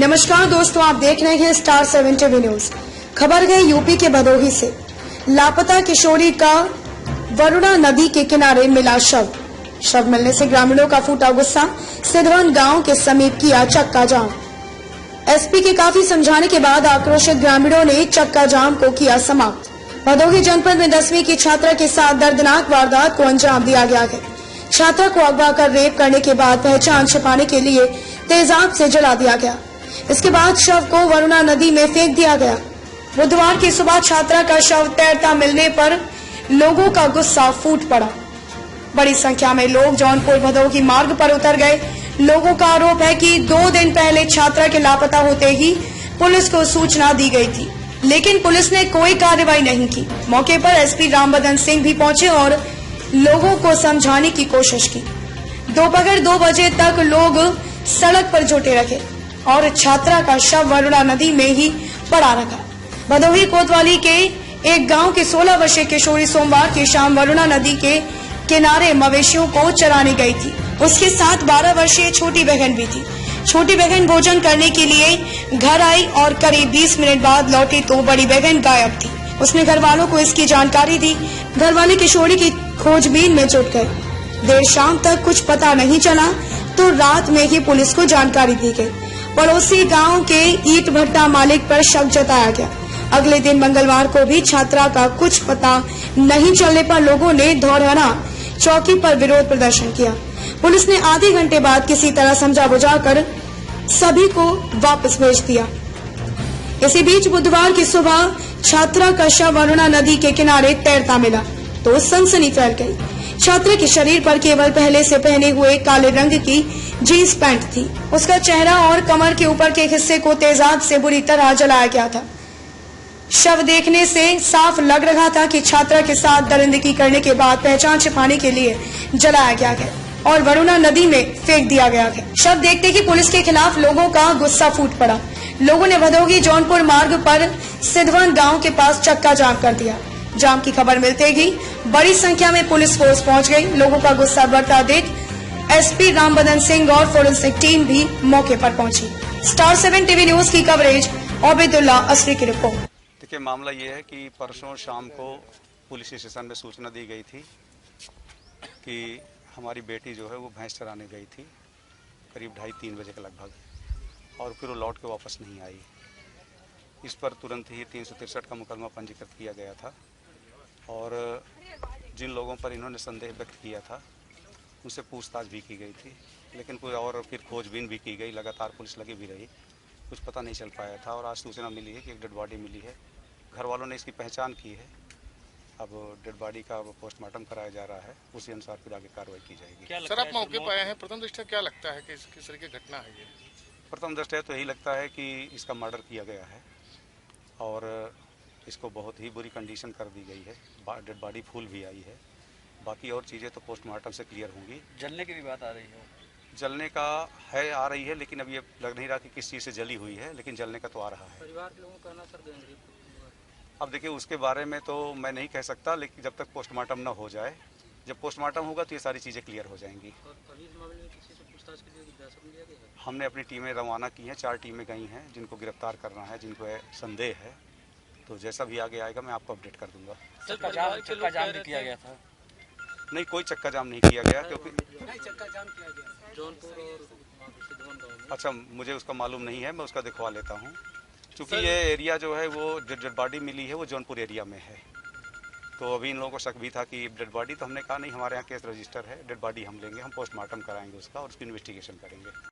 नमस्कार दोस्तों, आप देख रहे हैं स्टार 7 टीवी न्यूज। खबर है यूपी के भदोही से। लापता किशोरी का वरुणा नदी के किनारे मिला शव मिलने से ग्रामीणों का फूटा गुस्सा। सिद्धवन गांव के समीप किया चक्का जाम। एसपी के काफी समझाने के बाद आक्रोशित ग्रामीणों ने चक्का जाम को किया समाप्त। भदोही जनपद में 10वीं की छात्रा के साथ दर्दनाक वारदात को अंजाम दिया गया है। छात्रा को अगवा कर रेप करने के बाद पहचान छिपाने के लिए तेजाब से जला दिया गया। इसके बाद शव को वरुणा नदी में फेंक दिया गया। बुधवार की सुबह छात्रा का शव तैरता मिलने पर लोगों का गुस्सा फूट पड़ा। बड़ी संख्या में लोग जौनपुर भदोही मार्ग पर उतर गए। लोगों का आरोप है कि 2 दिन पहले छात्रा के लापता होते ही पुलिस को सूचना दी गई थी, लेकिन पुलिस ने कोई कार्रवाई नहीं की। मौके पर एसपी रामबदन सिंह भी पहुंचे और लोगों को समझाने की कोशिश की। दोपहर 2 बजे तक लोग सड़क पर जुटे रहे और छात्रा का शव वरुणा नदी में ही पड़ा रखा। भदोही कोतवाली के एक गांव की 16 वर्षीय किशोरी सोमवार की शाम वरुणा नदी के किनारे मवेशियों को चराने गई थी। उसके साथ 12 वर्षीय छोटी बहन भी थी। छोटी बहन भोजन करने के लिए घर आई और करीब 20 मिनट बाद लौटी तो बड़ी बहन गायब थी। उसने घर वालों को इसकी जानकारी दी। घर वाले किशोरी की खोजबीन में जुट गए। देर शाम तक कुछ पता नहीं चला तो रात में ही पुलिस को जानकारी दी गई। पड़ोसी गांव के ईट भट्टा मालिक पर शक जताया गया। अगले दिन मंगलवार को भी छात्रा का कुछ पता नहीं चलने पर लोगों ने धौरहरा चौकी पर विरोध प्रदर्शन किया। पुलिस ने आधे घंटे बाद किसी तरह समझा बुझाकर सभी को वापस भेज दिया। इसी बीच बुधवार की सुबह छात्रा का शव वरुणा नदी के किनारे तैरता मिला तो सनसनी फैल गई। छात्रा के शरीर पर केवल पहले से पहने हुए काले रंग की जींस पैंट थी। उसका चेहरा और कमर के ऊपर के हिस्से को तेजाब से बुरी तरह जलाया गया था। शव देखने से साफ लग रहा था कि छात्रा के साथ दरिंदगी करने के बाद पहचान छिपाने के लिए जलाया गया है और वरुणा नदी में फेंक दिया गया है। शव देखते ही पुलिस के खिलाफ लोगों का गुस्सा फूट पड़ा। लोगों ने भदोही जौनपुर मार्ग पर सिद्धवन गांव के पास चक्का जाम कर दिया। जाम की खबर मिलते ही बड़ी संख्या में पुलिस फोर्स पहुंच गई। लोगों का गुस्सा बढ़ता देख एसपी रामबदन सिंह और फोरेंसिक टीम भी मौके पर पहुंची। स्टार 7 टीवी न्यूज की कवरेज ओबेदुल्ला असरी की रिपोर्ट। देखिए, मामला ये है कि परसों शाम को पुलिस स्टेशन में सूचना दी गई थी कि हमारी बेटी जो है वो भैंस चराने गई थी करीब 2:30-3 बजे के लगभग, और फिर वो लौट के वापस नहीं आई। इस पर तुरंत ही 363 का मुकदमा पंजीकृत किया गया था और जिन लोगों पर इन्होंने संदेह व्यक्त किया था उनसे पूछताछ भी की गई थी, लेकिन कोई और फिर खोजबीन भी की गई। लगातार पुलिस लगी भी रही, कुछ पता नहीं चल पाया था। और आज सूचना मिली है कि एक डेड बॉडी मिली है। घर वालों ने इसकी पहचान की है। अब डेड बॉडी का पोस्टमार्टम कराया जा रहा है, उसी अनुसार फिर आगे कार्रवाई की जाएगी। सर, आप मौके पर आए हैं, प्रथम दृष्टया क्या लगता है कि किस तरह की घटना है ये? प्रथम दृष्टया तो यही लगता है कि इसका मर्डर किया गया है और इसको बहुत ही बुरी कंडीशन कर दी गई है। डेड बॉडी फूल भी आई है। बाकी और चीज़ें तो पोस्टमार्टम से क्लियर होंगी। जलने की भी बात आ रही है? जलने का है, आ रही है, लेकिन अब ये लग नहीं रहा कि किस चीज़ से जली हुई है, लेकिन जलने का तो आ रहा है। परिवार के लोगों का ना सर देंगे? अब देखिए, उसके बारे में तो मैं नहीं कह सकता, लेकिन जब तक पोस्टमार्टम न हो जाए, जब पोस्टमार्टम होगा तो ये सारी चीज़ें क्लियर हो जाएंगी। और अभी इस मामले में किसी से पूछताछ के लिए हिरासत में लिया गया है? हमने अपनी टीमें रवाना की हैं, 4 टीमें गई हैं जिनको गिरफ्तार करना है, जिनको संदेह है। तो जैसा भी आगे आएगा मैं आपको अपडेट कर दूंगा। चक्का जाम भी किया गया था? नहीं, कोई चक्का जाम नहीं किया गया, क्योंकि चक्का जाम किया गया जौनपुर और सिद्धवन गांव में। अच्छा, मुझे उसका मालूम नहीं है, मैं उसका दिखवा लेता हूँ। क्योंकि ये एरिया जो है वो डेड बॉडी मिली है वो जौनपुर एरिया में है, तो अभी इन लोगों को शक भी था कि डेड बॉडी, तो हमने कहा नहीं, हमारे यहाँ केस रजिस्टर है, डेड बॉडी हम लेंगे, हम पोस्टमार्टम कराएंगे उसका और उसकी इन्वेस्टिगेशन करेंगे।